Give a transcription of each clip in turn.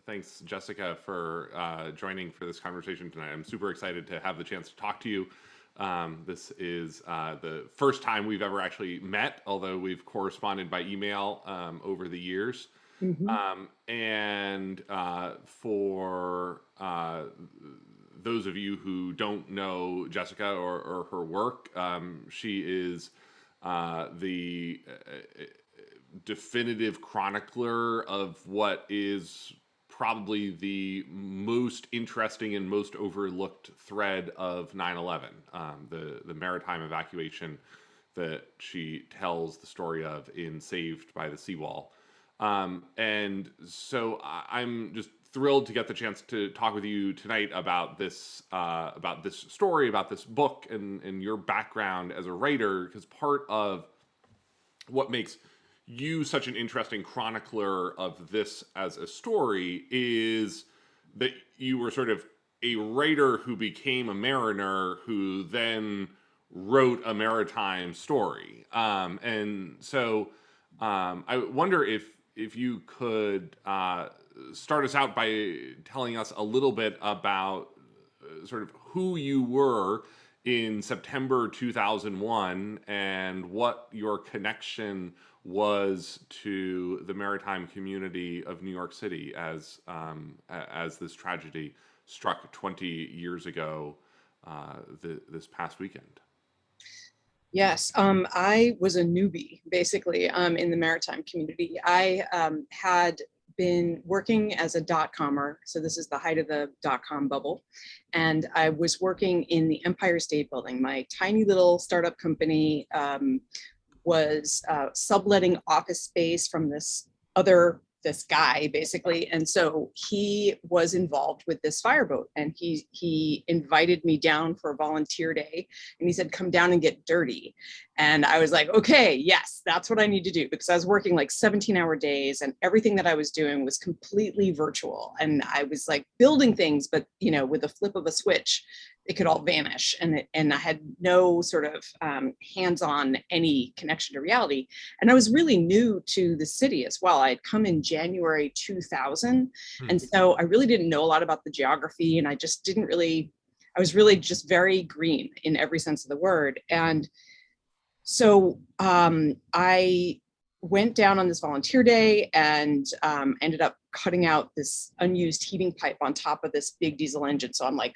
Thanks, Jessica, for joining for this conversation tonight. I'm super excited to have the chance to talk to you. This is the first time we've ever actually met, although we've corresponded by email over the years. Hmm. And for those of you who don't know Jessica or her work, she is the definitive chronicler of what is probably the most interesting and most overlooked thread of 9/11, the maritime evacuation that she tells the story of in Saved by the Seawall. And so I'm just thrilled to get the chance to talk with you tonight about this story, about this book, and your background as a writer, because part of what makes you such an interesting chronicler of this as a story is that you were sort of a writer who became a mariner who then wrote a maritime story. I wonder if you could start us out by telling us a little bit about sort of who you were in September 2001 and what your connection was to the maritime community of New York City as this tragedy struck 20 years ago this past weekend. Yes, I was a newbie basically in the maritime community. I had been working as a dot-commer, so this is the height of the dot-com bubble, and I was working in the Empire State Building. My tiny little startup company was subletting office space from this guy basically, and so he was involved with this fireboat, and he invited me down for a volunteer day, and he said, come down and get dirty. And I was like, okay, yes, that's what I need to do, because I was working like 17-hour days, and everything that I was doing was completely virtual, and I was like building things, but with a flip of a switch it could all vanish, and I had no sort of hands-on any connection to reality. And I was really new to the city as well. I had come in January 2000, Hmm. and so I really didn't know a lot about the geography, and I just didn't really. I was really just very green in every sense of the word. And so I went down on this volunteer day and ended up cutting out this unused heating pipe on top of this big diesel engine. So I'm like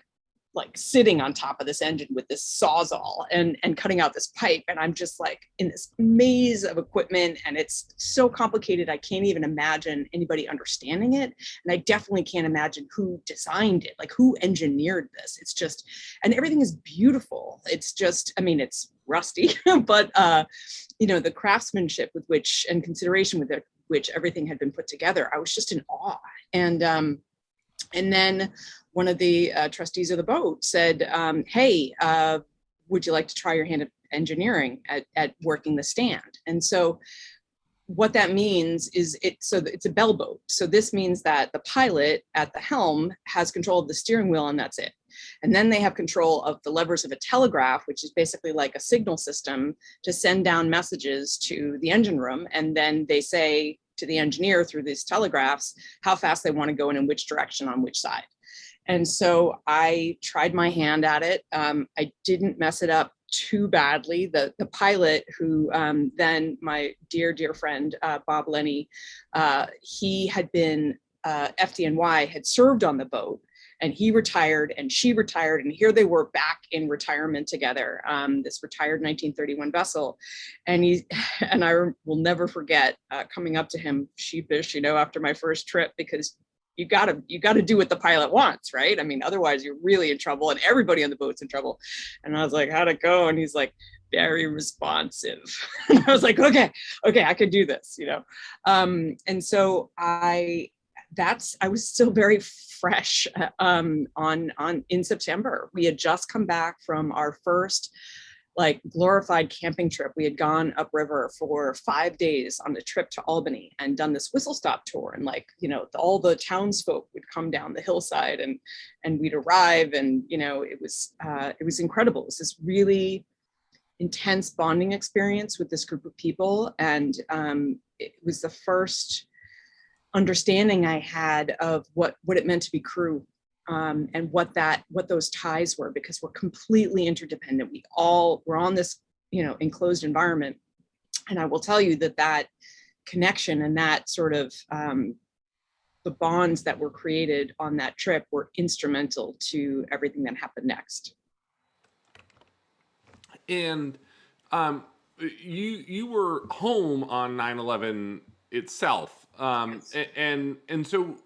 sitting on top of this engine with this sawzall and cutting out this pipe, and I'm just like in this maze of equipment, and it's so complicated I can't even imagine anybody understanding it, and I definitely can't imagine who designed it, like who engineered this. It's just, and everything is beautiful. It's just, I mean, it's rusty but the craftsmanship with which and consideration with it, which everything had been put together, I was just in awe. And then one of the trustees of the boat said, hey, would you like to try your hand at engineering, at working the stand? And so what that means is it's a bell boat. So this means that the pilot at the helm has control of the steering wheel, and that's it. And then they have control of the levers of a telegraph, which is basically like a signal system to send down messages to the engine room. And then they say to the engineer through these telegraphs how fast they want to go and in which direction on which side. And so I tried my hand at it. I didn't mess it up too badly. The pilot, who then my dear friend Bob Lenny, he had been FDNY, had served on the boat, and he retired and she retired, and here they were back in retirement together. This retired 1931 vessel, and I will never forget coming up to him sheepish, after my first trip, because you gotta do what the pilot wants, right? I mean, otherwise you're really in trouble, and everybody on the boat's in trouble. And I was like, how'd it go? And he's like, very responsive. And I was like, okay, I could do this, And so I was still very fresh on in September. We had just come back from our first like glorified camping trip. We had gone upriver for 5 days on a trip to Albany and done this whistle stop tour, and all the townsfolk would come down the hillside, and we'd arrive, and it was incredible. It was this really intense bonding experience with this group of people, and it was the first understanding I had of what it meant to be crew, and what those ties were, because we're completely interdependent. We're on this, enclosed environment. And I will tell you that connection and that sort of, the bonds that were created on that trip were instrumental to everything that happened next. And um, you were home on 9/11 itself, Yes. and so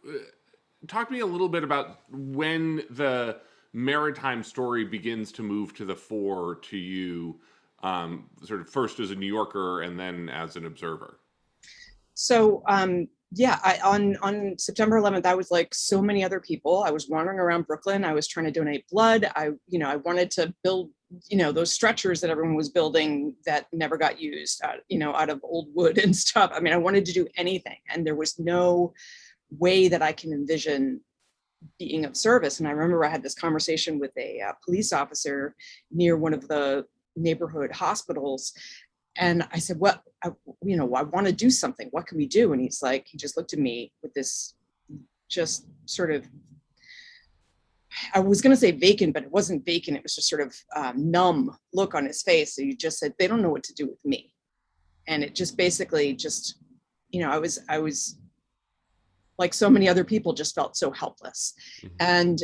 talk to me a little bit about when the maritime story begins to move to the fore to you, sort of first as a New Yorker and then as an observer. So yeah, on September 11th, I was like so many other people. I was wandering around Brooklyn. I was trying to donate blood. I wanted to build, those stretchers that everyone was building that never got used, out of old wood and stuff. I mean, I wanted to do anything, and there was no way that I can envision being of service. And I remember I had this conversation with a police officer near one of the neighborhood hospitals, and I said, I want to do something. What can we do? And he just looked at me with this just sort of, I was going to say vacant, but it wasn't vacant. It was just sort of numb look on his face. So he just said, they don't know what to do with me. And it just basically just, I was like so many other people, just felt so helpless. Mm-hmm. And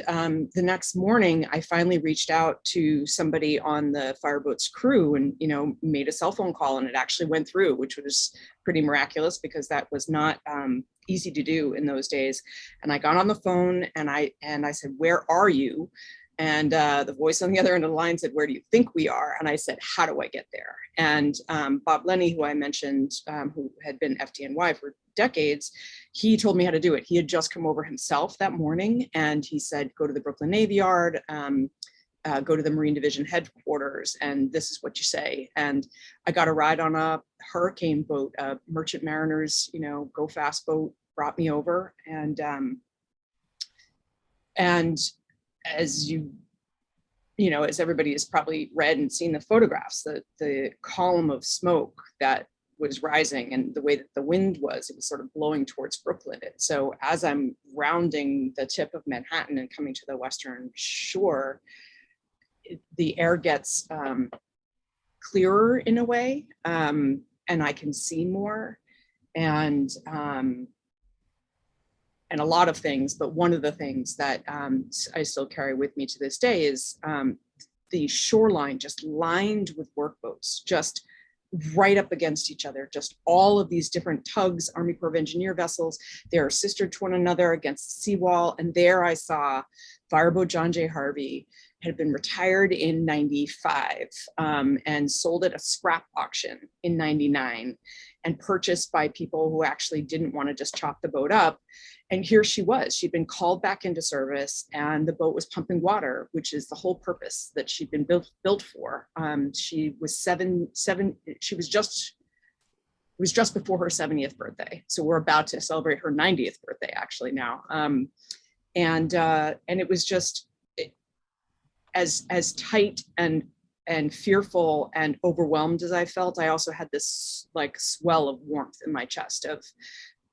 the next morning, I finally reached out to somebody on the fireboat's crew and, made a cell phone call, and it actually went through, which was pretty miraculous because that was not easy to do in those days. And I got on the phone and I said, "Where are you?" And the voice on the other end of the line said, "Where do you think we are?" And I said, "How do I get there?" And Bob Lenny, who I mentioned, who had been FDNY for decades, he told me how to do it. He had just come over himself that morning, and he said, "Go to the Brooklyn Navy Yard, go to the Marine Division headquarters, and this is what you say." And I got a ride on a hurricane boat, Merchant Mariners, go fast boat, brought me over. And as as everybody has probably read and seen the photographs, the column of smoke that was rising, and the way that the wind was, it was sort of blowing towards Brooklyn. And so as I'm rounding the tip of Manhattan and coming to the Western Shore, the air gets clearer in a way, and I can see more, and a lot of things. But one of the things that I still carry with me to this day is the shoreline just lined with workboats, just right up against each other, just all of these different tugs, Army Corps of Engineer vessels. They are sistered to one another against the seawall. And there I saw fireboat John J. Harvey had been retired in 95 and sold at a scrap auction in 99 and purchased by people who actually didn't want to just chop the boat up. And here she was. She'd been called back into service, and the boat was pumping water, which is the whole purpose that she'd been built for. She was seven. She was just, it was just before her 70th birthday. So we're about to celebrate her 90th birthday actually now. And it was just as tight and fearful and overwhelmed as I felt. I also had this like swell of warmth in my chest of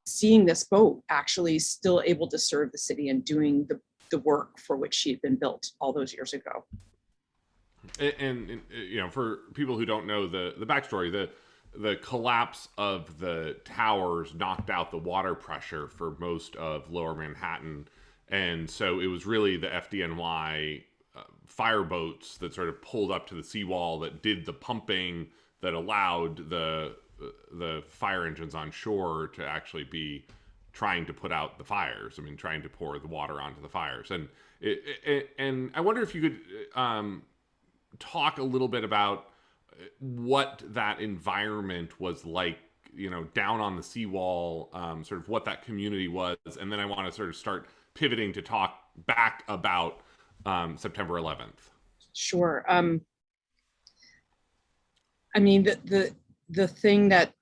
seeing this boat actually still able to serve the city and doing the work for which she had been built all those years ago. And for people who don't know the backstory, the collapse of the towers knocked out the water pressure for most of Lower Manhattan, and so it was really the FDNY fireboats that sort of pulled up to the seawall that did the pumping that allowed the fire engines on shore to actually be trying to put out the fires. I mean, trying to pour the water onto the fires. And I wonder if you could talk a little bit about what that environment was like, down on the seawall, sort of what that community was. And then I want to sort of start pivoting to talk back about September 11th. Sure. I mean, the thing that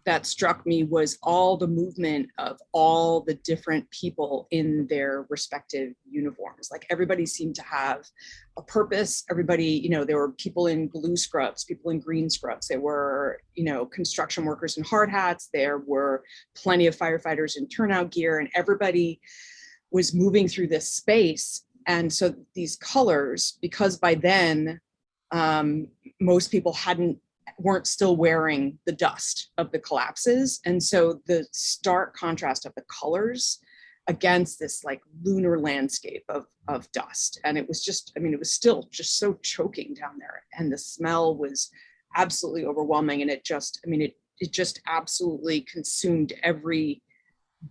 that struck me was all the movement of all the different people in their respective uniforms. Like everybody seemed to have a purpose. Everybody, there were people in blue scrubs, people in green scrubs. There were, construction workers in hard hats. There were plenty of firefighters in turnout gear, and everybody was moving through this space. And so these colors, because by then, most people weren't still wearing the dust of the collapses. And so the stark contrast of the colors against this like lunar landscape of dust. And it was just, it was still just so choking down there. And the smell was absolutely overwhelming. And it just absolutely consumed every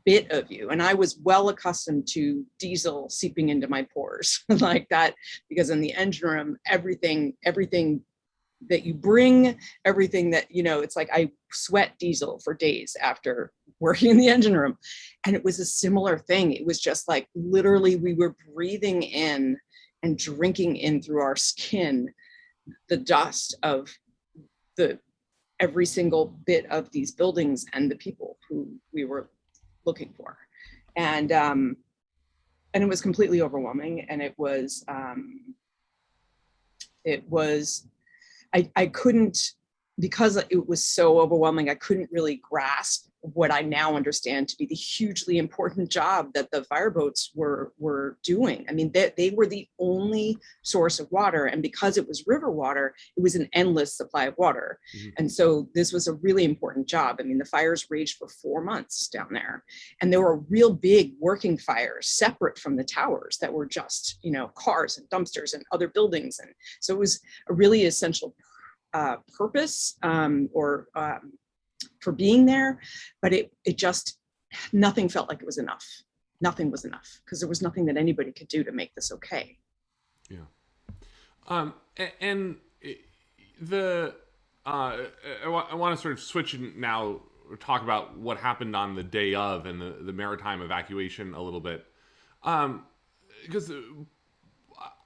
bit of you. And I was well accustomed to diesel seeping into my pores like that, because in the engine room, everything that you bring, everything that, it's like I sweat diesel for days after working in the engine room. And it was a similar thing. It was just like literally we were breathing in and drinking in through our skin the dust of every single bit of these buildings and the people who we were looking for. And it was completely overwhelming. And it was I couldn't, because it was so overwhelming, I couldn't really grasp what I now understand to be the hugely important job that the fireboats were doing. They were the only source of water. And because it was river water, it was an endless supply of water. Mm-hmm. And so this was a really important job. The fires raged for 4 months down there. And there were real big working fires separate from the towers that were just, cars and dumpsters and other buildings. And so it was a really essential purpose for being there, but it just, nothing felt like it was enough. Nothing was enough, because there was nothing that anybody could do to make this okay. Yeah. And the I want to sort of switch and now talk about what happened on the day of and the maritime evacuation a little bit, because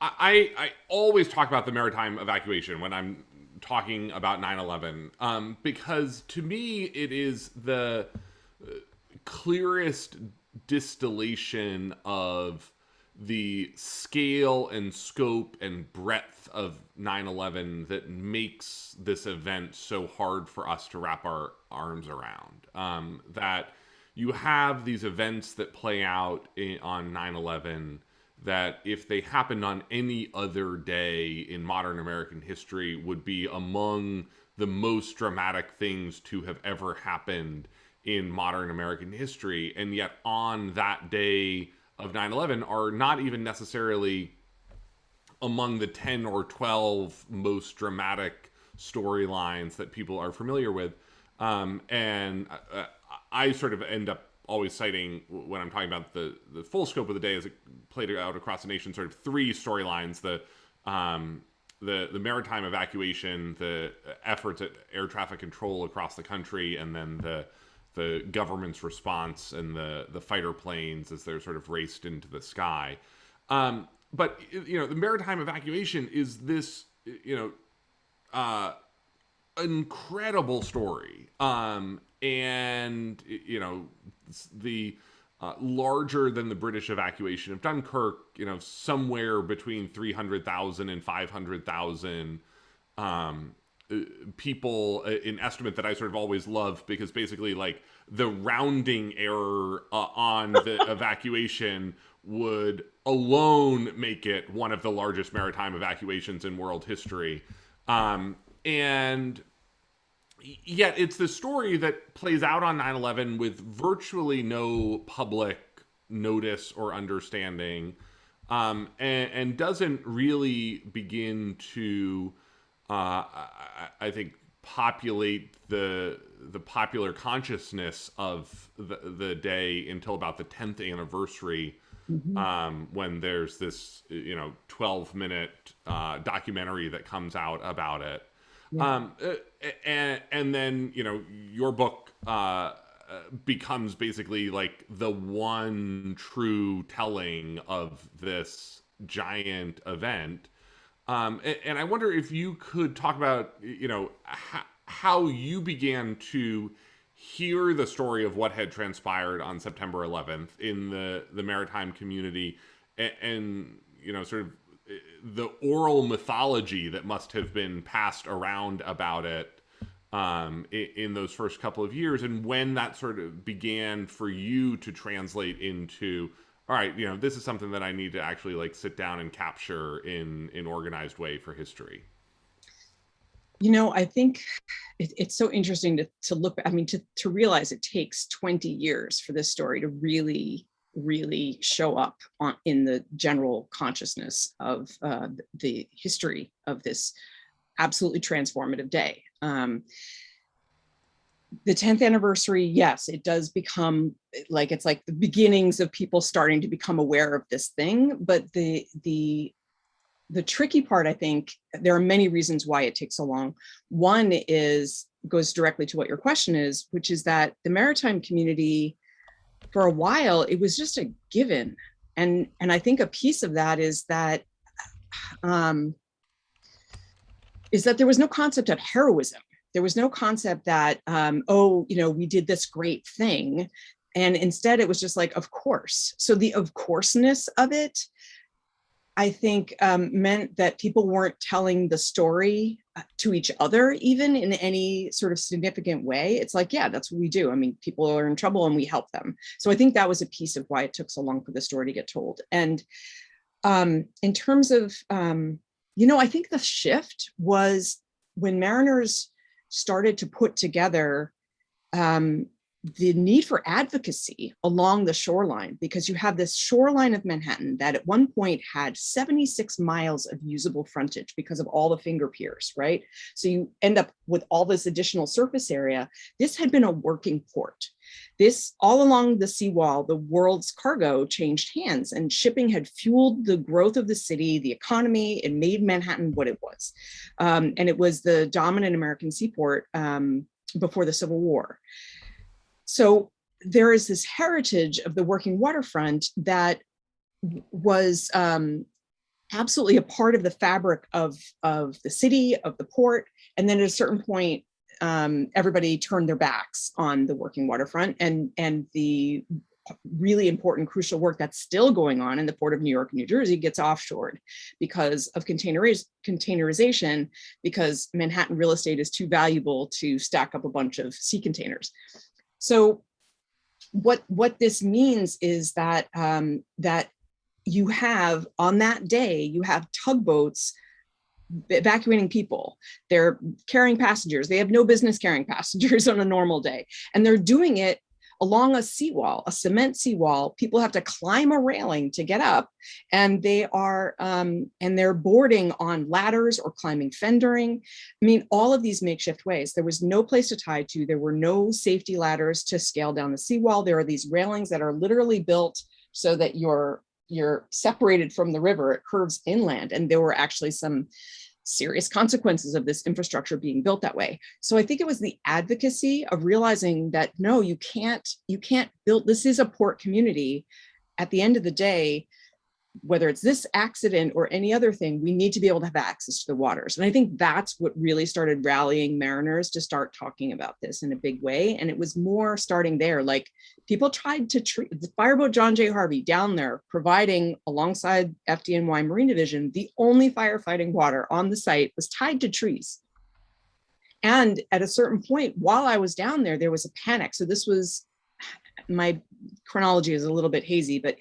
I always talk about the maritime evacuation when I'm talking about 9/11, because to me it is the clearest distillation of the scale and scope and breadth of 9/11 that makes this event so hard for us to wrap our arms around. That you have these events that play out on 9/11 that if they happened on any other day in modern American history would be among the most dramatic things to have ever happened in modern American history. And yet on that day of 9/11 are not even necessarily among the 10 or 12 most dramatic storylines that people are familiar with. I sort of end up always citing, when I'm talking about the full scope of the day as it played out across the nation, sort of 3 storylines: the maritime evacuation, the efforts at air traffic control across the country, and then the government's response and the fighter planes as they're sort of raced into the sky. But the maritime evacuation is this incredible story, and the larger than the British evacuation of Dunkirk, somewhere between 300,000 and 500,000 people, an estimate that I sort of always love, because basically like the rounding error on the evacuation would alone make it one of the largest maritime evacuations in world history. And yet it's the story that plays out on 9/11 with virtually no public notice or understanding, and doesn't really begin to, I think, populate the popular consciousness of the day until about the 10th anniversary, when there's this 12-minute documentary that comes out about it. Yeah. And then your book becomes basically like the one true telling of this giant event. And I wonder if you could talk about how you began to hear the story of what had transpired on September 11th in the maritime community, and sort of the oral mythology that must have been passed around about it in those first couple of years, and when that sort of began for you to translate into, all right, this is something that I need to actually like sit down and capture in an organized way for history. I think it's so interesting to look, I mean, to realize it takes 20 years for this story to really show up in the general consciousness of the history of this absolutely transformative day. The 10th anniversary, yes, it does become like, it's like the beginnings of people starting to become aware of this thing. But the tricky part, I think, there are many reasons why it takes so long. One goes directly to what your question is, which is that the maritime community, for a while, it was just a given. And I think a piece of that is that there was no concept of heroism. There was no concept that, we did this great thing. And instead it was just like, of course. So the of courseness of it, I think, meant that people weren't telling the story to each other, even in any sort of significant way. It's like, yeah, that's what we do. I mean, people are in trouble and we help them. So I think that was a piece of why it took so long for the story to get told. And in terms of, I think the shift was when mariners started to put together the need for advocacy along the shoreline, because you have this shoreline of Manhattan that at one point had 76 miles of usable frontage because of all the finger piers, right? So you end up with all this additional surface area. This had been a working port. This, all along the seawall, the world's cargo changed hands, and shipping had fueled the growth of the city, the economy. It made Manhattan what it was. And it was the dominant American seaport before the Civil War. So there is this heritage of the working waterfront that was absolutely a part of the fabric of the city, of the port. And then at a certain point, everybody turned their backs on the working waterfront, and the really important, crucial work that's still going on in the port of New York and New Jersey gets offshored because of containerization, because Manhattan real estate is too valuable to stack up a bunch of sea containers. So what this means is that that you have, on that day, you have tugboats evacuating people. They're carrying passengers. They have no business carrying passengers on a normal day. And they're doing it along a seawall, a cement seawall. People have to climb a railing to get up, and they're boarding on ladders or climbing fendering. I mean, all of these makeshift ways. There was no place to tie to. There were no safety ladders to scale down the seawall. There are these railings that are literally built so that you're separated from the river. It curves inland, and there were actually some serious consequences of this infrastructure being built that way. So I think it was the advocacy of realizing that, no, you can't build, this is a port community. At the end of the day, whether it's this accident or any other thing, we need to be able to have access to the waters. And I think that's what really started rallying mariners to start talking about this in a big way. And it was more starting there. Like, people tried to treat the fireboat John J. Harvey down there, providing, alongside FDNY Marine Division, the only firefighting water on the site was tied to trees. And at a certain point, while I was down there, there was a panic. So this was, my chronology is a little bit hazy, but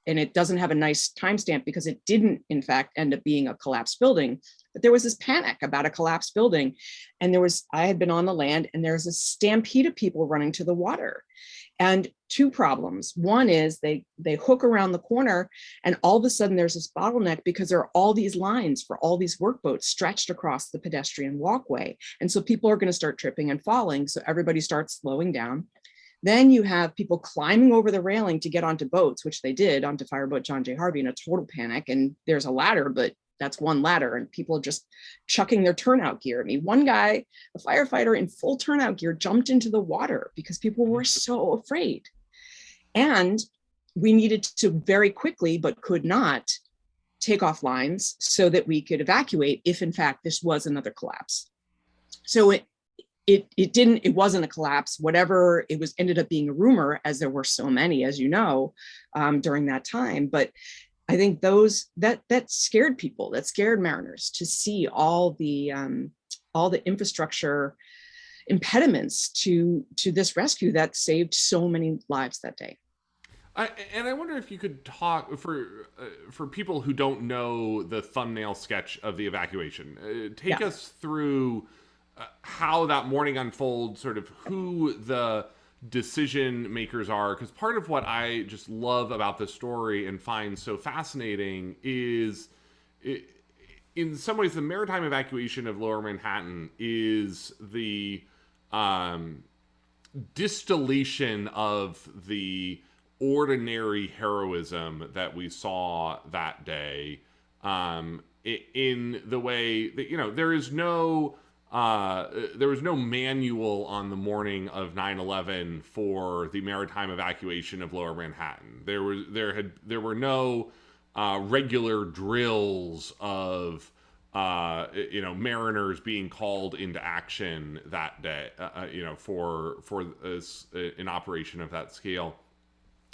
it doesn't have a nice timestamp because it didn't, in fact, end up being a collapsed building. But there was this panic about a collapsed building. And I had been on the land, and there's a stampede of people running to the water. And two problems. One is they hook around the corner, and all of a sudden there's this bottleneck because there are all these lines for all these workboats stretched across the pedestrian walkway. And so people are going to start tripping and falling. So everybody starts slowing down. Then you have people climbing over the railing to get onto boats, which they did, onto fireboat John J. Harvey, in a total panic. And there's a ladder, but that's one ladder, and people are just chucking their turnout gear at me. One guy, a firefighter in full turnout gear, jumped into the water because people were so afraid. And we needed to very quickly, but could not, take off lines so that we could evacuate if, in fact, this was another collapse. So it wasn't a collapse. Whatever it was ended up being a rumor, as there were so many, as you know, during that time. But I think that scared people, that scared mariners to see all the infrastructure impediments to this rescue that saved so many lives that day. And I wonder if you could talk for people who don't know the thumbnail sketch of the evacuation. Take Yeah. us through how that morning unfolds, sort of who the decision makers are. Because part of what I just love about the story and find so fascinating is, in some ways, the maritime evacuation of Lower Manhattan is the um, distillation of the ordinary heroism that we saw that day, in the way that, there was no manual on the morning of 9/11 for the maritime evacuation of Lower Manhattan. There were no regular drills of mariners being called into action that day, for an operation of that scale.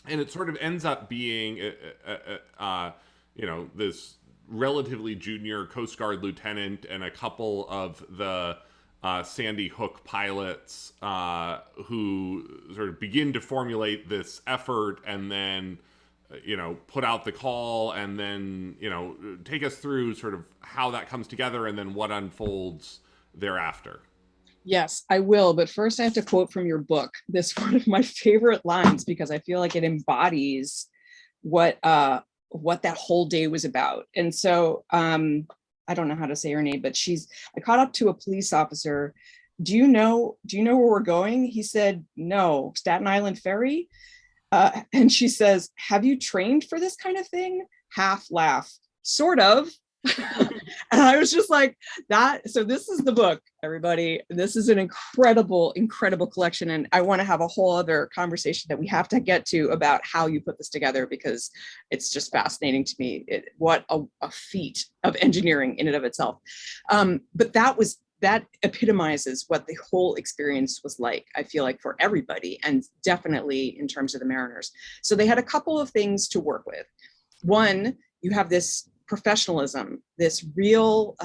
And it sort of ends up being, this relatively junior Coast Guard lieutenant and a couple of the Sandy Hook pilots, who sort of begin to formulate this effort, and then put out the call, and then take us through sort of how that comes together and then what unfolds thereafter. Yes, I will. But first, I have to quote from your book. This one of my favorite lines because I feel like it embodies what that whole day was about. And so I don't know how to say her name, but I caught up to a police officer. Do you know where we're going? He said, no, Staten Island Ferry. And she says, have you trained for this kind of thing? Half laugh, sort of. And I was just like that. So this is the book, everybody. This is an incredible, incredible collection. And I want to have a whole other conversation that we have to get to about how you put this together, because it's just fascinating to me. What a feat of engineering in and of itself. But that epitomizes what the whole experience was like, I feel like, for everybody, and definitely in terms of the mariners. So they had a couple of things to work with. One, you have this professionalism, this real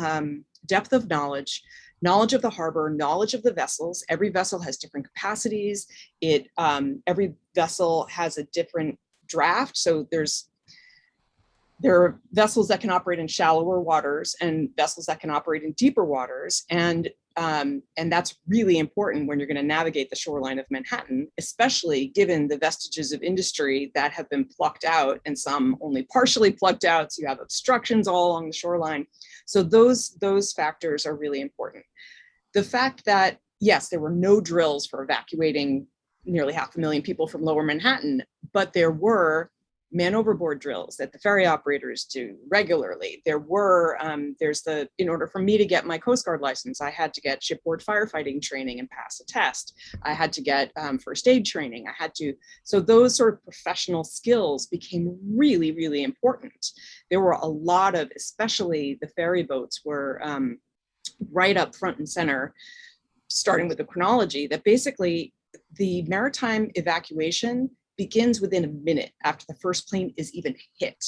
depth of knowledge of the harbor, knowledge of the vessels. Every vessel has different capacities. Every vessel has a different draft. So there are vessels that can operate in shallower waters and vessels that can operate in deeper waters. And that's really important when you're going to navigate the shoreline of Manhattan, especially given the vestiges of industry that have been plucked out, and some only partially plucked out. So you have obstructions all along the shoreline. So those factors are really important. The fact that, yes, there were no drills for evacuating nearly 500,000 people from Lower Manhattan, but there were man overboard drills that the ferry operators do regularly. In order for me to get my Coast Guard license, I had to get shipboard firefighting training and pass a test. I had to get first aid training. So those sort of professional skills became really, really important. There were a lot of, especially the ferry boats were right up front and center, starting with the chronology that basically the maritime evacuation begins within a minute after the first plane is even hit.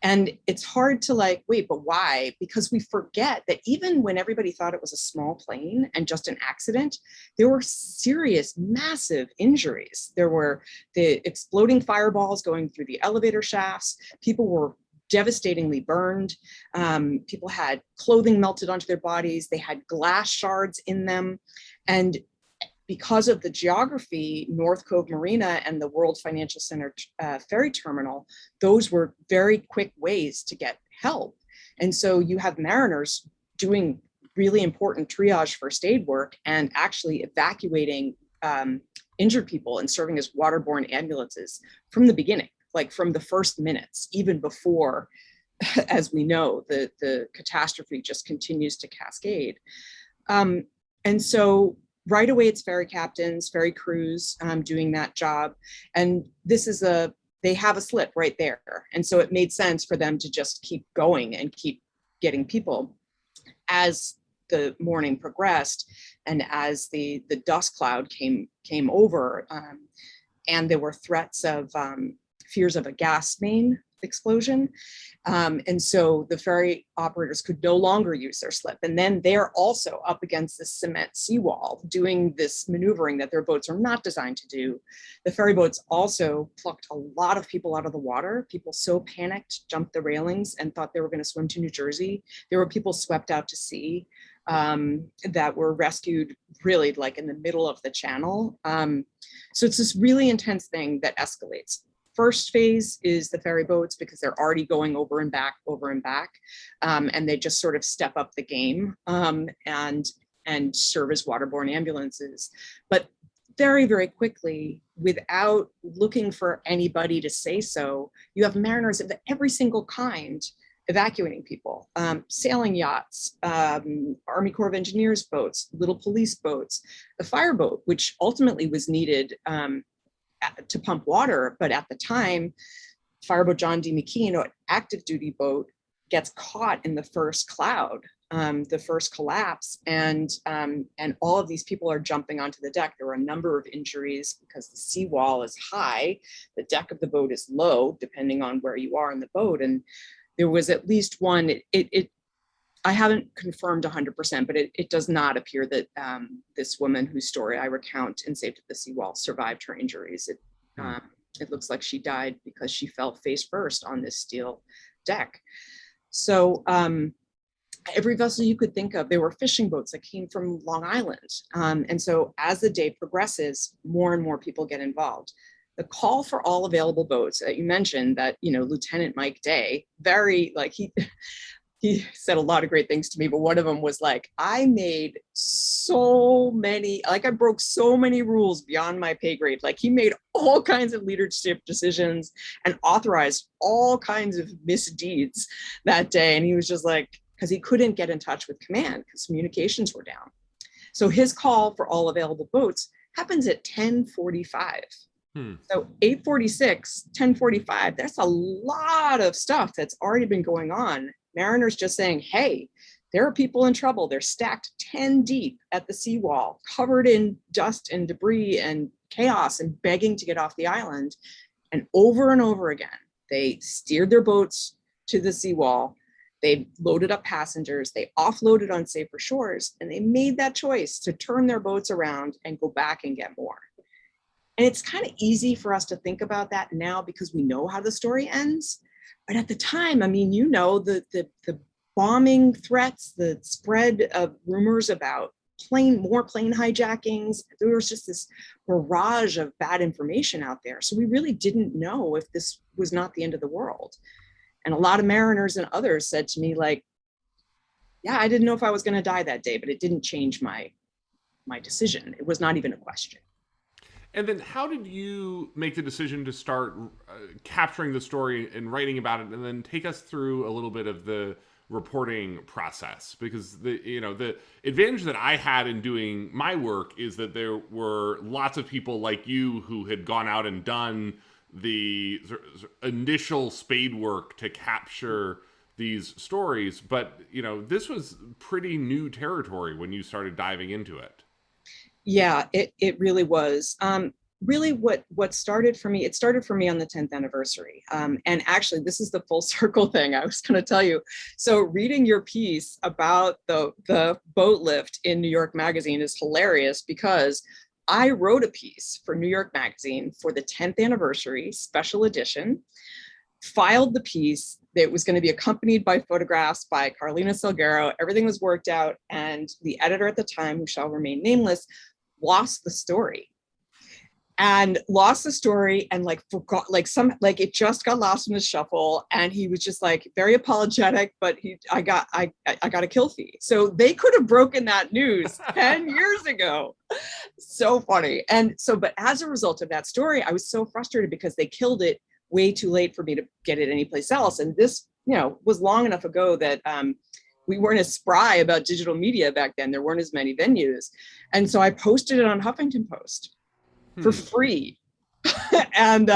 And it's hard to wait, but why? Because we forget that even when everybody thought it was a small plane and just an accident, there were serious, massive injuries. There were the exploding fireballs going through the elevator shafts. People were devastatingly burned. People had clothing melted onto their bodies. They had glass shards in them. And because of the geography, North Cove Marina and the World Financial Center ferry terminal, those were very quick ways to get help. And so you have mariners doing really important triage first aid work and actually evacuating injured people and serving as waterborne ambulances from the beginning, from the first minutes, even before, as we know, the catastrophe just continues to cascade. And so right away, it's ferry captains, ferry crews doing that job. And they have a slip right there. And so it made sense for them to just keep going and keep getting people. As the morning progressed, and as the dust cloud came over, and there were threats of fears of a gas main explosion. And so the ferry operators could no longer use their slip. And then they're also up against this cement seawall doing this maneuvering that their boats are not designed to do. The ferry boats also plucked a lot of people out of the water. People so panicked, jumped the railings and thought they were going to swim to New Jersey. There were people swept out to sea that were rescued really like in the middle of the channel. So it's this really intense thing that escalates. First phase is the ferry boats because they're already going over and back, and they just sort of step up the game and serve as waterborne ambulances. But very, very quickly, without looking for anybody to say so, you have mariners of every single kind evacuating people, sailing yachts, Army Corps of Engineers boats, little police boats, the fireboat, which ultimately was needed to pump water. But at the time, fireboat John D. McKean, an active duty boat, gets caught in the first cloud, the first collapse, and all of these people are jumping onto the deck. There were a number of injuries because the seawall is high, the deck of the boat is low, depending on where you are in the boat. And there was at least one, I haven't confirmed 100%, but it does not appear that this woman whose story I recount in Saved at the Seawall survived her injuries. It looks like she died because she fell face first on this steel deck. So every vessel you could think of, there were fishing boats that came from Long Island. And so as the day progresses, more and more people get involved. The call for all available boats that you mentioned, that, Lieutenant Mike Day, very like he said a lot of great things to me, but one of them was like, I broke so many rules beyond my pay grade. Like he made all kinds of leadership decisions and authorized all kinds of misdeeds that day. And he was just like, because he couldn't get in touch with command because communications were down. So his call for all available boats happens at 10:45. So 8:46, 10:45, that's a lot of stuff that's already been going on. Mariners just saying, hey, there are people in trouble. They're stacked 10 deep at the seawall, covered in dust and debris and chaos and begging to get off the island. And over again, they steered their boats to the seawall. They loaded up passengers. They offloaded on safer shores. And they made that choice to turn their boats around and go back and get more. And it's kind of easy for us to think about that now because we know how the story ends. But at the time, I mean, the bombing threats, the spread of rumors about more plane hijackings, there was just this barrage of bad information out there. So we really didn't know if this was not the end of the world. And a lot of mariners and others said to me, like, yeah, I didn't know if I was going to die that day, but it didn't change my decision. It was not even a question. And then how did you make the decision to start capturing the story and writing about it, and then take us through a little bit of the reporting process? Because the advantage that I had in doing my work is that there were lots of people like you who had gone out and done the initial spade work to capture these stories. But, this was pretty new territory when you started diving into it. Yeah, it really was. Really what started for me, it started for me on the 10th anniversary. And actually, this is the full circle thing I was going to tell you. So reading your piece about the boat lift in New York Magazine is hilarious because I wrote a piece for New York Magazine for the 10th anniversary special edition, filed the piece. It was going to be accompanied by photographs by Carlina Salguero. Everything was worked out. And the editor at the time, who shall remain nameless, lost the story and forgot, it just got lost in the shuffle. And he was just like very apologetic, but I got a kill fee. So they could have broken that news 10 years ago. So funny. And so, but as a result of that story, I was so frustrated because they killed it way too late for me to get it anyplace else. And this, was long enough ago that, we weren't as spry about digital media back then. There weren't as many venues. And so I posted it on Huffington Post for free. And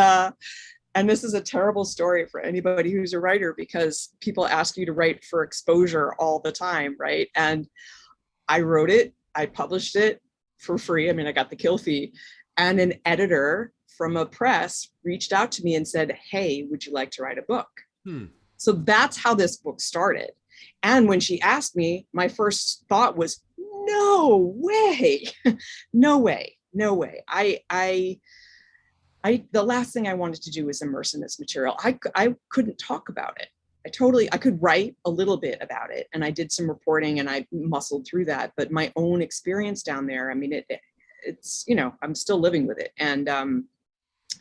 this is a terrible story for anybody who's a writer because people ask you to write for exposure all the time, right? And I wrote it, I published it for free. I mean, I got the kill fee, and an editor from a press reached out to me and said, hey, would you like to write a book? Hmm. So that's how this book started. And when she asked me, my first thought was, no way, no way, no way. The last thing I wanted to do was immerse in this material. I couldn't talk about it. I could write a little bit about it, and I did some reporting and I muscled through that, but my own experience down there, I mean, it's, I'm still living with it. And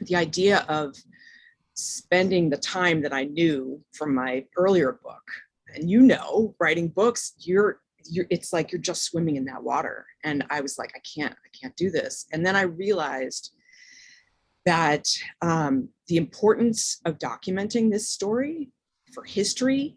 the idea of spending the time that I knew from my earlier book, and writing books, it's like you're just swimming in that water. And I was like, I can't do this. And then I realized that the importance of documenting this story for history,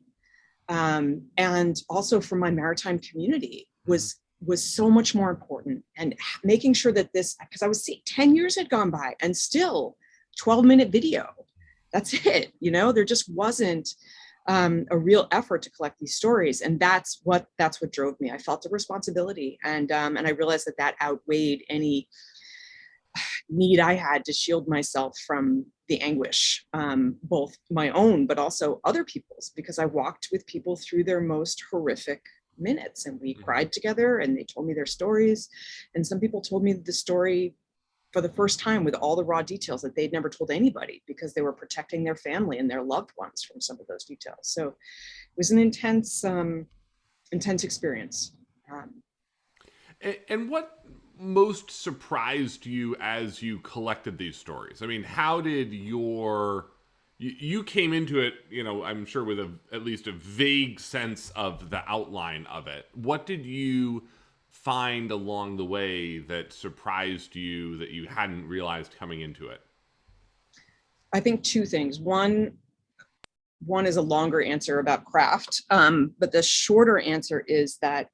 and also for my maritime community was so much more important. And making sure that because I was seeing 10 years had gone by and still 12-minute video. That's it. There just wasn't a real effort to collect these stories. And that's what drove me. I felt a responsibility. And I realized that outweighed any need I had to shield myself from the anguish, both my own, but also other people's, because I walked with people through their most horrific minutes, and we cried together, and they told me their stories. And some people told me the story for the first time with all the raw details that they'd never told anybody, because they were protecting their family and their loved ones from some of those details. So it was an intense experience. And what most surprised you as you collected these stories? I mean, how did you came into it, I'm sure with at least a vague sense of the outline of it. What did you find along the way that surprised you that you hadn't realized coming into it? I think two things. One is a longer answer about craft, but the shorter answer is that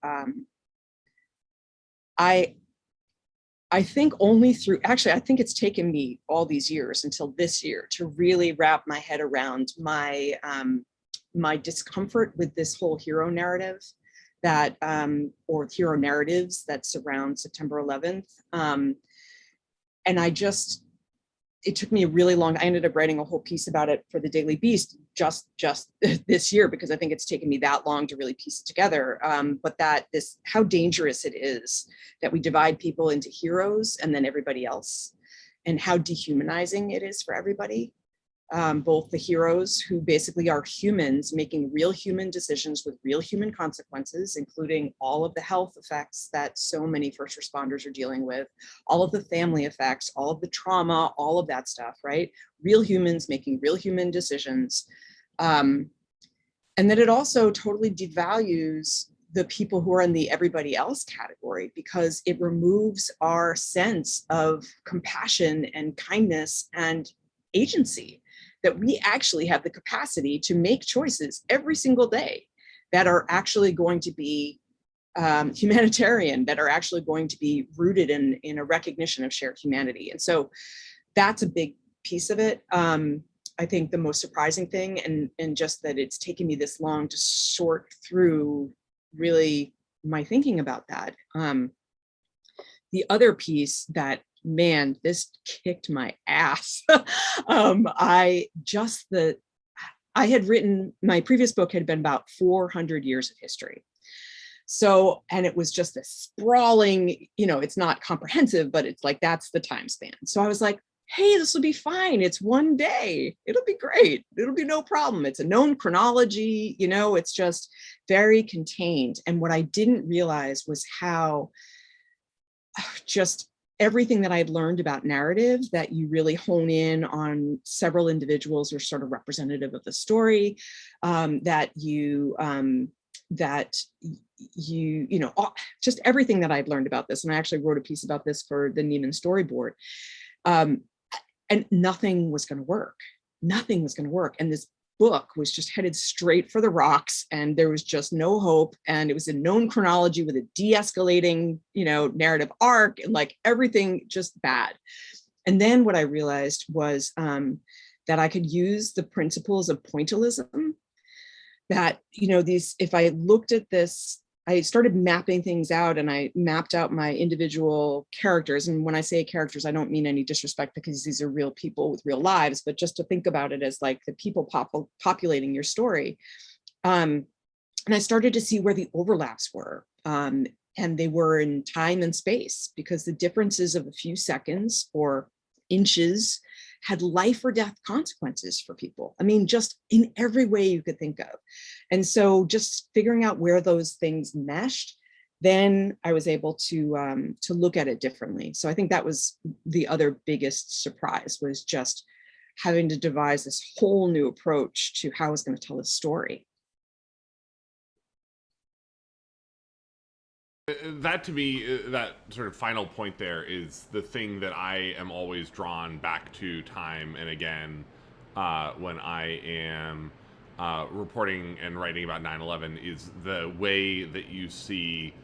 I think only through, actually, I think it's taken me all these years until this year to really wrap my head around my discomfort with this whole hero narrative or hero narratives that surround September 11th. And it took me a really long, I ended up writing a whole piece about it for the Daily Beast just this year, because I think it's taken me that long to really piece it together. But how dangerous it is that we divide people into heroes and then everybody else, and how dehumanizing it is for everybody. Both the heroes, who basically are humans making real human decisions with real human consequences, including all of the health effects that so many first responders are dealing with, all of the family effects, all of the trauma, all of that stuff, right? Real humans making real human decisions. And then it also totally devalues the people who are in the everybody else category, because it removes our sense of compassion and kindness and agency, that we actually have the capacity to make choices every single day that are actually going to be humanitarian, that are actually going to be rooted in a recognition of shared humanity. And so that's a big piece of it. I think the most surprising thing, and just that it's taken me this long to sort through really my thinking about that. The other piece that, man, this kicked my ass. I had written, my previous book had been about 400 years of history. So, and it was just this sprawling, it's not comprehensive, but it's like, that's the time span. So I was like, hey, this will be fine. It's one day. It'll be great. It'll be no problem. It's a known chronology, it's just very contained. And what I didn't realize was how just everything that I'd learned about narrative, that you really hone in on several individuals who are sort of representative of the story, just everything that I'd learned about this. And I actually wrote a piece about this for the Neiman storyboard. And nothing was going to work. Nothing was going to work. And this book was just headed straight for the rocks, and there was just no hope. And it was a known chronology with a de-escalating, narrative arc, and like everything just bad. And then what I realized was that I could use the principles of pointillism, that, if I looked at this I started mapping things out, and I mapped out my individual characters. And when I say characters, I don't mean any disrespect, because these are real people with real lives, but just to think about it as like the people populating your story. And I started to see where the overlaps were. And they were in time and space, because the differences of a few seconds or inches had life or death consequences for people. I mean, just in every way you could think of. And so just figuring out where those things meshed, then I was able to look at it differently. So I think that was the other biggest surprise, was just having to devise this whole new approach to how I was going to tell this story. That to me, that sort of final point there is the thing that I am always drawn back to time and again when I am reporting and writing about 9/11, is the way that you see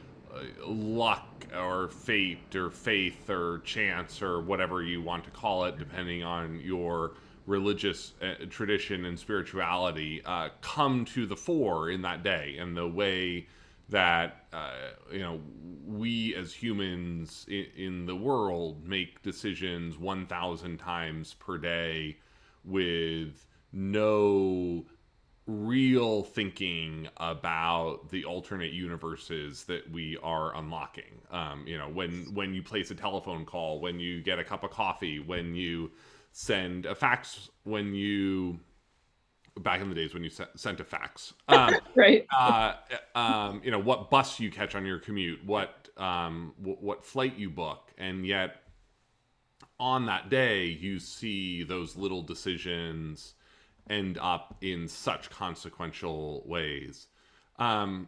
luck or fate or faith or chance or whatever you want to call it, depending on your religious tradition and spirituality, come to the fore in that day, and the way that we as humans in the world make decisions 1,000 times per day with no real thinking about the alternate universes that we are unlocking. When you place a telephone call, when you get a cup of coffee, when you send a fax, when you back in the days when you sent a fax. Right. What bus you catch on your commute, what flight you book, and yet on that day you see those little decisions end up in such consequential ways. I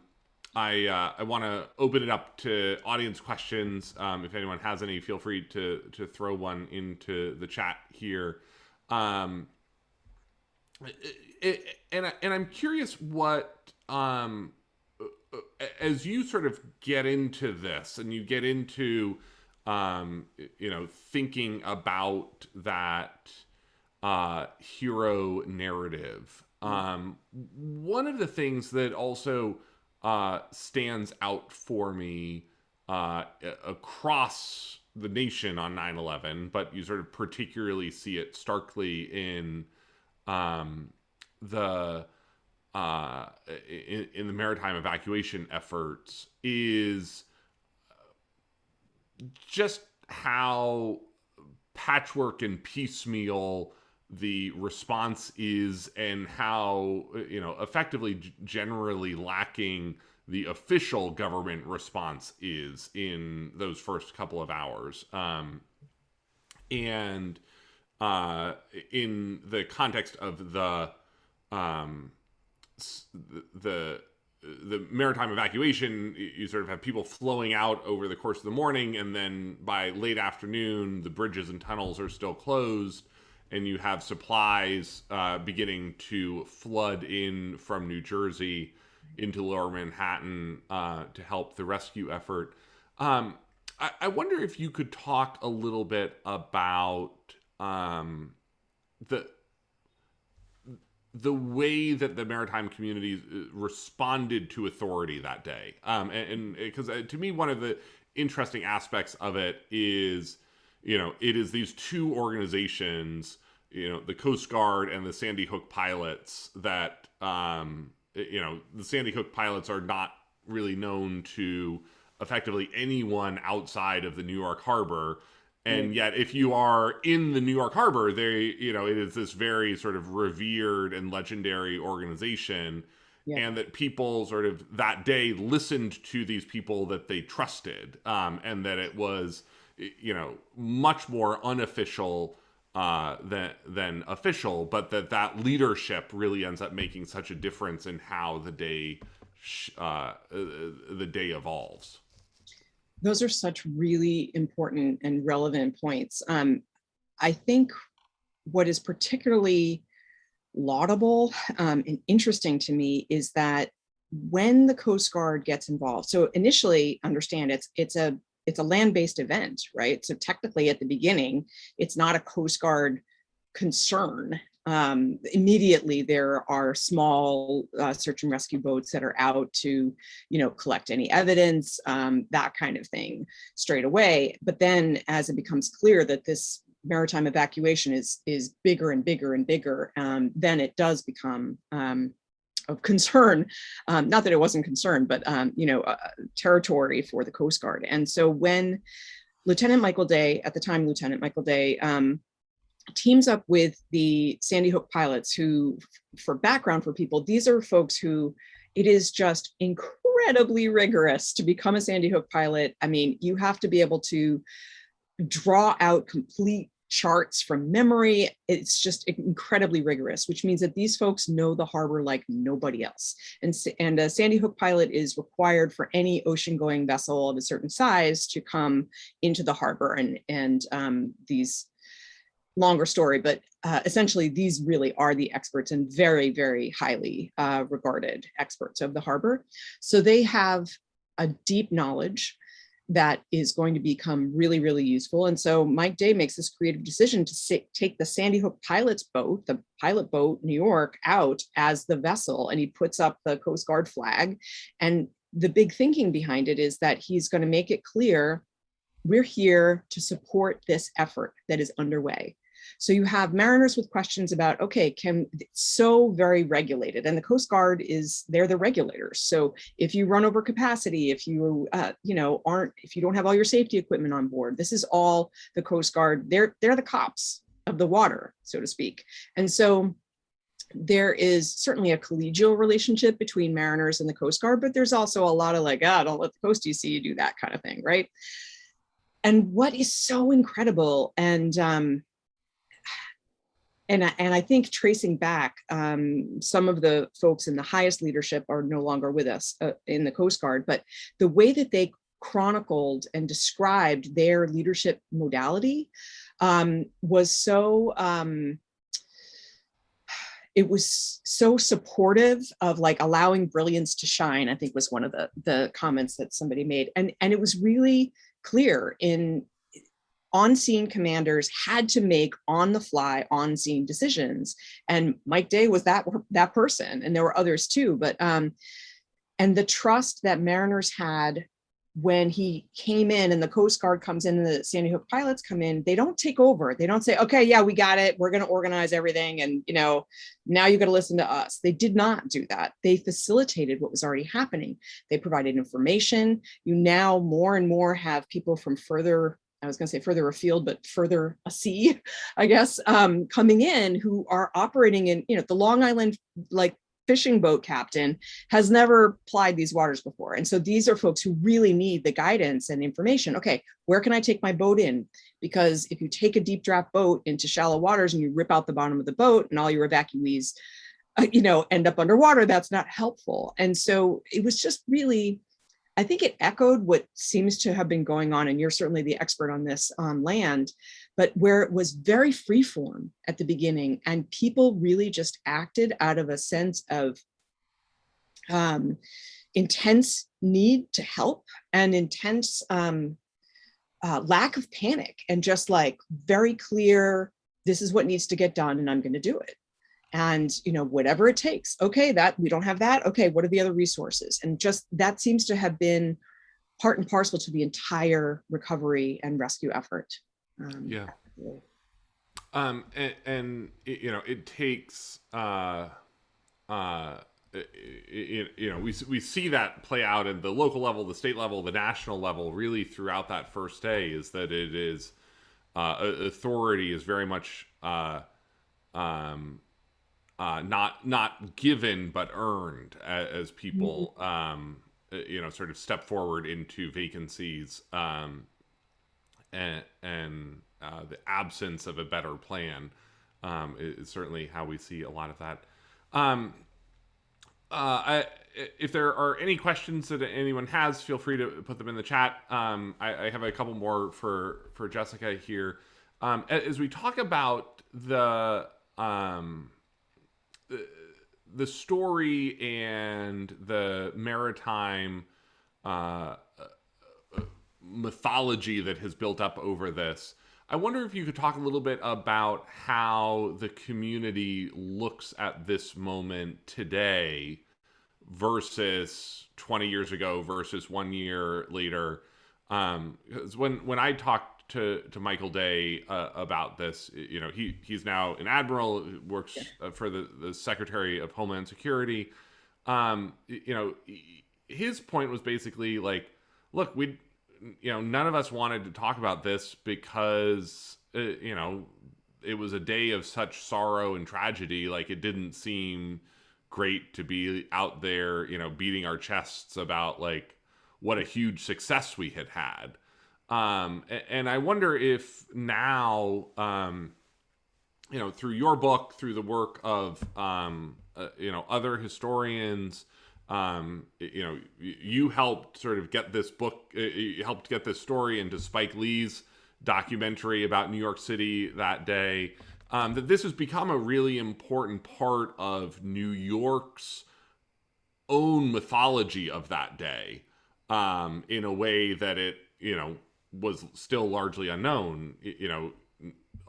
want to open it up to audience questions. If anyone has any, feel free to throw one into the chat here. And I'm curious what, as you sort of get into this and you get into thinking about that hero narrative, one of the things that also stands out for me across the nation on 9/11, but you sort of particularly see it starkly in the in the maritime evacuation efforts, is just how patchwork and piecemeal the response is, and how effectively generally lacking the official government response is in those first couple of hours. And in the context of the maritime evacuation, you sort of have people flowing out over the course of the morning, and then by late afternoon, the bridges and tunnels are still closed, and you have supplies beginning to flood in from New Jersey into Lower Manhattan to help the rescue effort. I wonder if you could talk a little bit about the way that the maritime community responded to authority that day. And because to me, one of the interesting aspects of it is, it is these two organizations, the Coast Guard and the Sandy Hook pilots, that, the Sandy Hook pilots are not really known to effectively anyone outside of the New York Harbor. And yet, if you are in the New York Harbor, it is this very sort of revered and legendary organization. Yeah. And that people sort of that day listened to these people that they trusted, and that it was, much more unofficial than official, but that leadership really ends up making such a difference in how the day evolves. Those are such really important and relevant points. I think what is particularly laudable and interesting to me is that when the Coast Guard gets involved, so initially, understand it's a land-based event, right? So technically at the beginning, it's not a Coast Guard concern. Immediately there are small search and rescue boats that are out to, collect any evidence, that kind of thing straight away. But then as it becomes clear that this maritime evacuation is bigger and bigger and bigger, then it does become of concern. Not that it wasn't concerned, but territory for the Coast Guard. And so when Lieutenant Michael Day, at the time Lieutenant Michael Day, teams up with the Sandy Hook pilots, who, for background for people, these are folks who, it is just incredibly rigorous to become a Sandy Hook pilot. I mean, you have to be able to draw out complete charts from memory. It's just incredibly rigorous, which means that these folks know the harbor like nobody else. And a Sandy Hook pilot is required for any ocean-going vessel of a certain size to come into the harbor. And these, longer story, but essentially these really are the experts and very, very highly regarded experts of the harbor. So they have a deep knowledge that is going to become really, really useful. And so Mike Day makes this creative decision to take the Sandy Hook pilot's boat, the pilot boat New York, out as the vessel, and he puts up the Coast Guard flag. And the big thinking behind it is that he's going to make it clear, we're here to support this effort that is underway. So you have mariners with questions about, okay, it's so very regulated, and the Coast Guard they're the regulators. So if you run over capacity, if you, if you don't have all your safety equipment on board, this is all the Coast Guard. They're the cops of the water, so to speak. And so there is certainly a collegial relationship between mariners and the Coast Guard, but there's also a lot of like, don't let the coastie see you do that kind of thing, right? And what is so incredible, and I think tracing back, some of the folks in the highest leadership are no longer with us in the Coast Guard, but the way that they chronicled and described their leadership modality was so, it was so supportive of like allowing brilliance to shine, I think was one of the comments that somebody made. And it was really clear in on-scene commanders had to make on-the-fly, on-scene decisions, and Mike Day was that person, and there were others too. But and the trust that mariners had when he came in, and the Coast Guard comes in, and the Sandy Hook pilots come in, they don't take over. They don't say, "Okay, yeah, we got it. We're going to organize everything, and now you got to listen to us." They did not do that. They facilitated what was already happening. They provided information. You now more and more have people from further, I was going to say further afield, but further a sea, I guess, coming in, who are operating in, the Long Island, like, fishing boat captain has never plied these waters before. And so these are folks who really need the guidance and information. Okay, where can I take my boat in? Because if you take a deep draft boat into shallow waters and you rip out the bottom of the boat and all your evacuees, end up underwater, that's not helpful. And so it was just really, I think it echoed what seems to have been going on, and you're certainly the expert on this on land, but where it was very freeform at the beginning, and people really just acted out of a sense of intense need to help and intense lack of panic, and just like very clear, this is what needs to get done, and I'm going to do it. And whatever it takes. Okay, that we don't have that. Okay, what are the other resources? And just that seems to have been part and parcel to the entire recovery and rescue effort. Yeah. It takes we see that play out at the local level, the state level, the national level, really throughout that first day, is that it is authority is very much not given but earned, as people sort of step forward into vacancies, and the absence of a better plan is certainly how we see a lot of that. If there are any questions that anyone has, feel free to put them in the chat. I have a couple more for Jessica here. As we talk about the story and the maritime mythology that has built up over this, I wonder if you could talk a little bit about how the community looks at this moment today versus 20 years ago versus 1 year later. 'Cause when I talked to Michael Day about this, he's now an admiral, Yeah. works for the Secretary of Homeland Security. His point was basically like, look, none of us wanted to talk about this because it was a day of such sorrow and tragedy. Like, it didn't seem great to be out there, beating our chests about like what a huge success we had had. And I wonder if now, through your book, through the work of, other historians, you helped sort of get this book, you helped get this story into Spike Lee's documentary about New York City that day. That this has become a really important part of New York's own mythology of that day, in a way that it, was still largely unknown,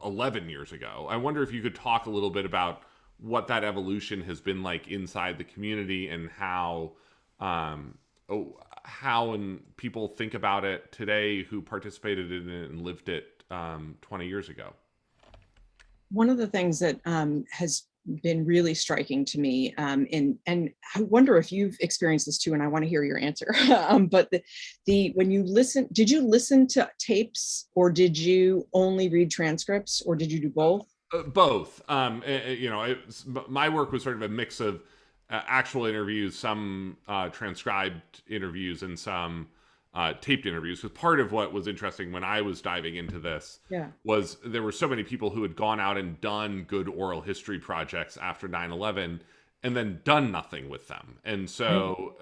11 years ago. I wonder if you could talk a little bit about what that evolution has been like inside the community and how and people think about it today who participated in it and lived it 20 years ago. One of the things that has been really striking to me, and I wonder if you've experienced this too, and I want to hear your answer. But when you listen, did you listen to tapes, or did you only read transcripts, or did you do both? Both. My work was sort of a mix of actual interviews, some transcribed interviews, and some taped interviews. Because part of what was interesting when I was diving into this Yeah. was there were so many people who had gone out and done good oral history projects after 9/11 and then done nothing with them. And Right. so,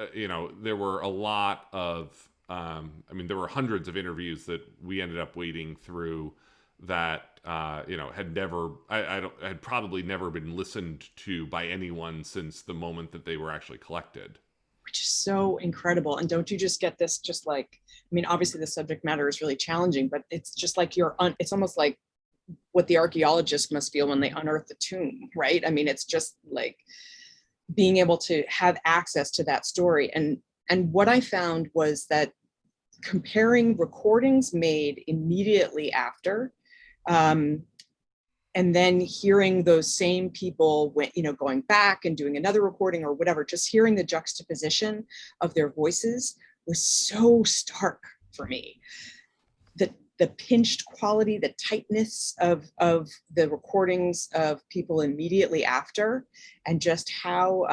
there were a lot of, there were hundreds of interviews that we ended up wading through that, had never, I don't, had probably never been listened to by anyone since the moment that they were actually collected. Which is so incredible. And don't you just get this, just like, I mean, obviously the subject matter is really challenging, but it's just like it's almost like what the archaeologist must feel when they unearth the tomb, right? I mean, it's just like being able to have access to that story. And what I found was that comparing recordings made immediately after, um, and then hearing those same people when, going back and doing another recording or whatever, just hearing the juxtaposition of their voices was so stark for me. The pinched quality, the tightness of the recordings of people immediately after, and just how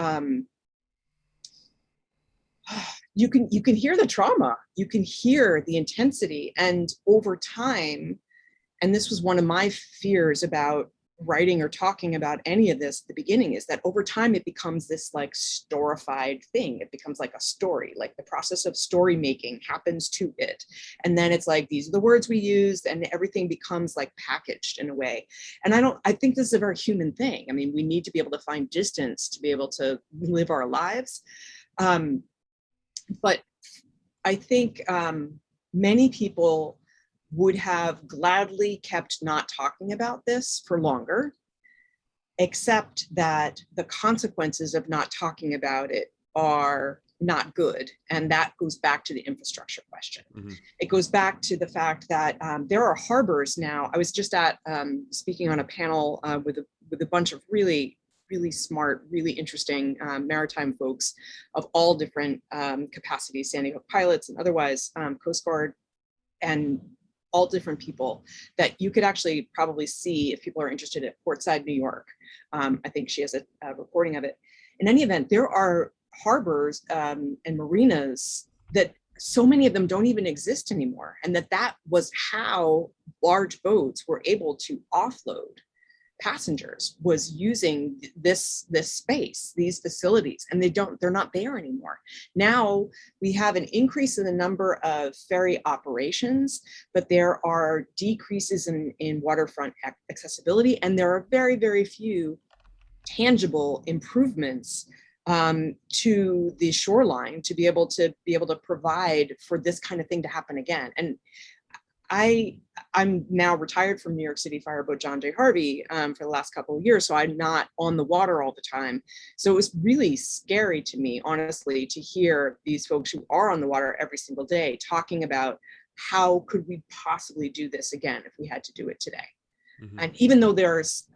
you can hear the trauma, you can hear the intensity, and over time. And this was one of my fears about writing or talking about any of this at the beginning, is that over time it becomes this like storified thing. It becomes like a story, like the process of story making happens to it. And then it's like, these are the words we used, and everything becomes like packaged in a way. And I think this is a very human thing. I mean, we need to be able to find distance to be able to live our lives. But I think many people would have gladly kept not talking about this for longer, except that the consequences of not talking about it are not good. And that goes back to the infrastructure question. Mm-hmm. It goes back to the fact that there are harbors now. I was just at speaking on a panel with a bunch of really smart, really interesting maritime folks of all different capacities, Sandy Hook pilots and otherwise, Coast Guard, and all different people that you could actually probably see if people are interested at Portside, New York. I think she has a recording of it. In any event, there are harbors and marinas that so many of them don't even exist anymore. And that was how large boats were able to offload passengers, was using this space, these facilities, and they're not there anymore. Now we have an increase in the number of ferry operations, but there are decreases in waterfront accessibility, and there are very few tangible improvements to the shoreline to be able to provide for this kind of thing to happen again. And I'm now retired from New York City Fireboat John J. Harvey for the last couple of years, so I'm not on the water all the time. So it was really scary to me, honestly, to hear these folks who are on the water every single day talking about how could we possibly do this again if we had to do it today. Mm-hmm. And even though there's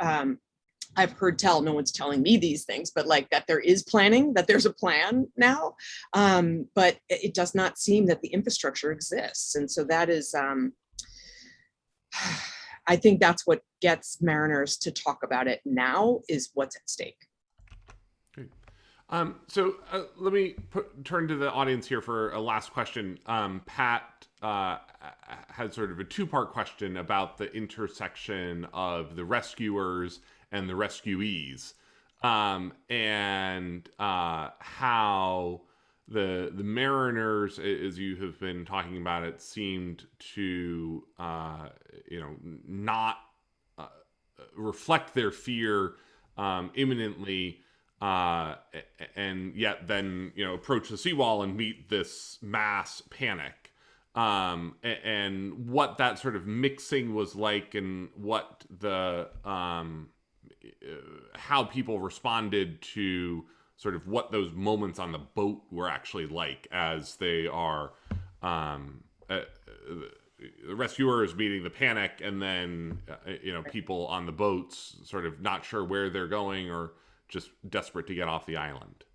I've heard tell, no one's telling me these things, but like that there is planning, that there's a plan now, but it does not seem that the infrastructure exists. And so that is, I think that's what gets mariners to talk about it now, is what's at stake. Great. So let me turn to the audience here for a last question. Pat had sort of a two-part question about the intersection of the rescuers and the rescuees, and how the mariners, as you have been talking about it, seemed to not reflect their fear imminently, and yet then approach the seawall and meet this mass panic, and what that sort of mixing was like, and what the how people responded to sort of what those moments on the boat were actually like, as they are the rescuers meeting the panic, and then people on the boats sort of not sure where they're going or just desperate to get off the island.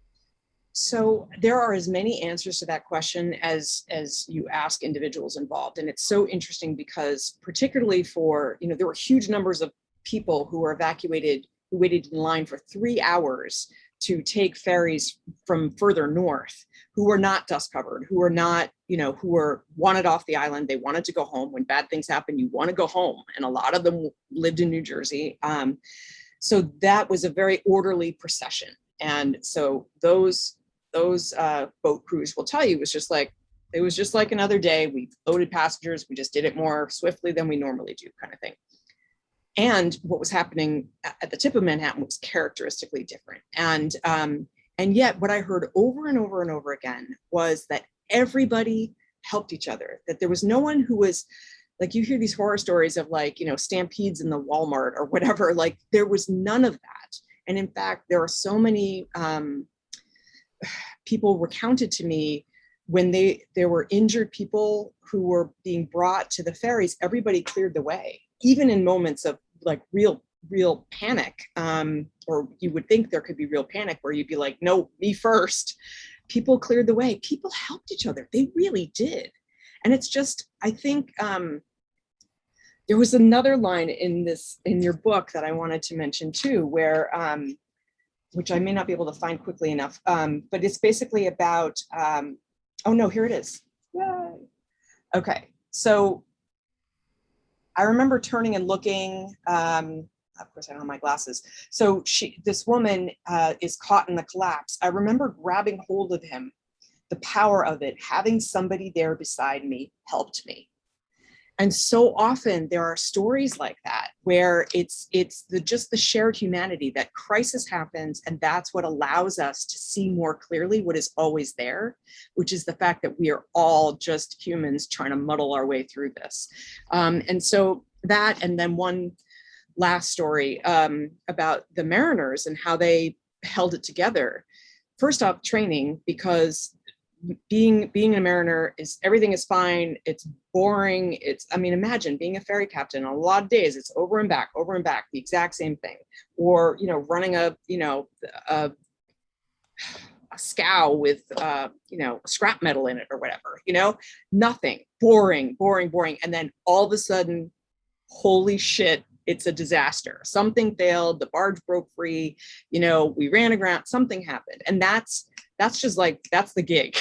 So there are as many answers to that question as you ask individuals involved. And it's so interesting because particularly for, there were huge numbers of people who were evacuated, who waited in line for 3 hours to take ferries from further north, who were not dust covered, who were not, who were wanted off the island. They wanted to go home. When bad things happen, you want to go home. And a lot of them lived in New Jersey. So that was a very orderly procession. And so those boat crews will tell you, it was just like another day. We loaded passengers. We just did it more swiftly than we normally do, kind of thing. And what was happening at the tip of Manhattan was characteristically different. And yet what I heard over and over and over again was that everybody helped each other, that there was no one who was, like, you hear these horror stories of stampedes in the Walmart or whatever, like there was none of that. And in fact, there are so many people recounted to me when there were injured people who were being brought to the ferries, everybody cleared the way, even in moments of like real panic, or you would think there could be real panic where you'd be like, no, me first. People cleared the way. People helped each other. They really did. And it's just, I think there was another line in your book that I wanted to mention too, where which I may not be able to find quickly enough, but it's basically about, oh no, here it is. Yay. Okay, so I remember turning and looking, of course I don't have my glasses. So this woman is caught in the collapse. I remember grabbing hold of him. The power of it, having somebody there beside me helped me. And so often there are stories like that where it's just the shared humanity, that crisis happens, and that's what allows us to see more clearly what is always there, which is the fact that we are all just humans trying to muddle our way through this. And so that, and then one last story about the mariners and how they held it together. First off, training, because being a mariner is, everything is fine. It's boring. Imagine being a ferry captain. A lot of days it's over and back, the exact same thing. Or, running a scow with, scrap metal in it or whatever, nothing, boring. And then all of a sudden, holy shit, it's a disaster. Something failed. The barge broke free. We ran aground, something happened. And that's just like, that's the gig.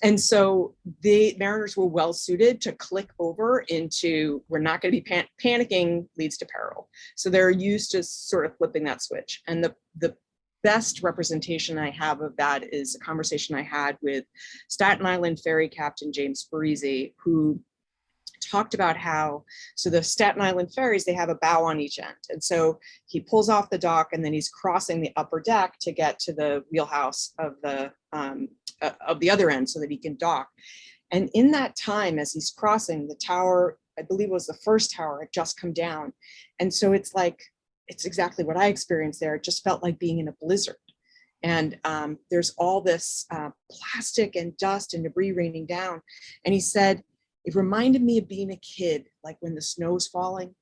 And so the mariners were well suited to click over into, we're not going to be panicking leads to peril. So they're used to sort of flipping that switch. And the best representation I have of that is a conversation I had with Staten Island ferry captain James Parisi, who talked about how, so the Staten Island ferries, they have a bow on each end. And so he pulls off the dock and then he's crossing the upper deck to get to the wheelhouse of the other end so that he can dock. And in that time, as he's crossing, the tower I believe it was the first tower had just come down. And so it's like, it's exactly what I experienced there. It just felt like being in a blizzard. And there's all this plastic and dust and debris raining down. And he said, it reminded me of being a kid, like when the snow's falling.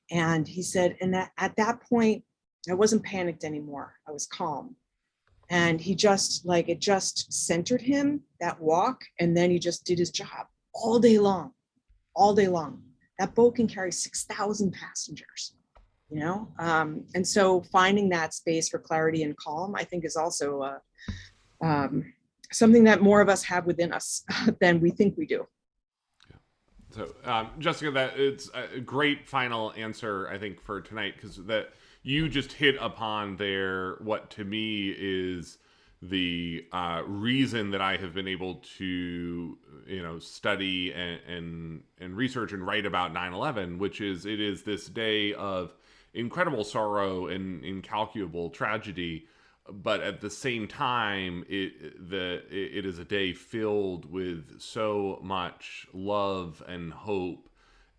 And he said, and at that point, I wasn't panicked anymore. I was calm. And he just, like, it just centered him, that walk. And then he just did his job all day long, all day long. That boat can carry 6,000 passengers, you know? And so finding that space for clarity and calm, I think, is also something that more of us have within us than we think we do. So, Jessica, that it's a great final answer, I think, for tonight, because that you just hit upon there what to me is the reason that I have been able to, study and research and write about 9/11, which is it is this day of incredible sorrow and incalculable tragedy, but at the same time it is a day filled with so much love and hope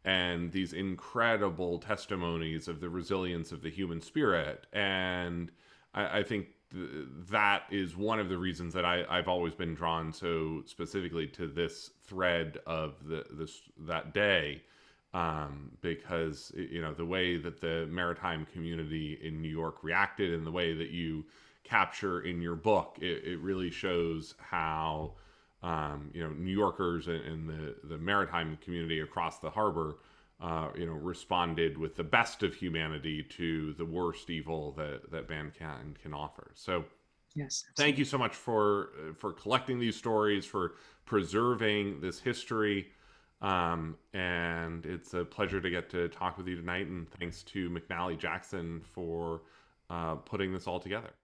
and these incredible testimonies of the resilience of the human spirit. And I think that is one of the reasons that I've always been drawn so specifically to this thread of that day, because the way that the maritime community in New York reacted and the way that you capture in your book, it really shows how New Yorkers and the maritime community across the harbor responded with the best of humanity to the worst evil that mankind can offer. So Yes, thank you absolutely. so much for collecting these stories, for preserving this history. And it's a pleasure to get to talk with you tonight. And thanks to McNally Jackson for putting this all together.